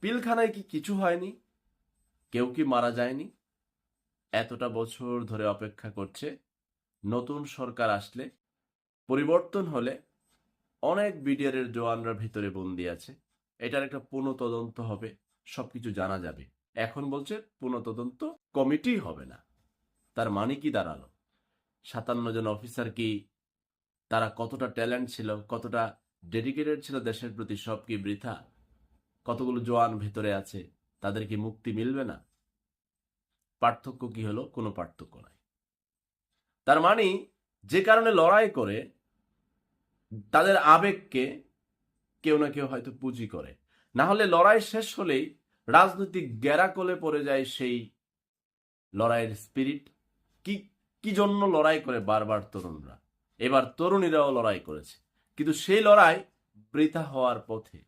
পিলখানায় কি কিছু হয়নি? কেউ কি মারা যায়নি? এতটা বছর ধরে অপেক্ষা করছে নতুন সরকার আসলে, পরিবর্তন হলে অনেক বিডিআরের জওয়ানরা ভিতরে বন্দি আছে, এটার একটা পুনঃতদন্ত হবে, সবকিছু জানা যাবে। এখন বলছে পুনঃতদন্ত কমিটি হবে না। তার মানে কি দাঁড়ালো? ৫৭ জন অফিসার কি, তারা কতটা ট্যালেন্ট ছিল, কতটা ডেডিকেটেড ছিল দেশের প্রতি, সব কি বৃথা? কতগুলো জওয়ান ভেতরে আছে, তাদের কি মুক্তি মিলবে না? পার্থক্য কি হলো? কোনো পার্থক্য নাই। তার মানে যে কারণে লড়াই করে, তাদের আবেগকে কেউ না কেউ হয়তো পুঁজি করে, না হলে লড়াই শেষ হলেই রাজনৈতিক গ্যারাকলে পড়ে যায় সেই লড়াইয়ের স্পিরিট। কি কি জন্য লড়াই করে বারবার তরুণরা? এবার তরুণীরাও লড়াই করেছে, কিন্তু সেই লড়াই বৃথা হওয়ার পথে।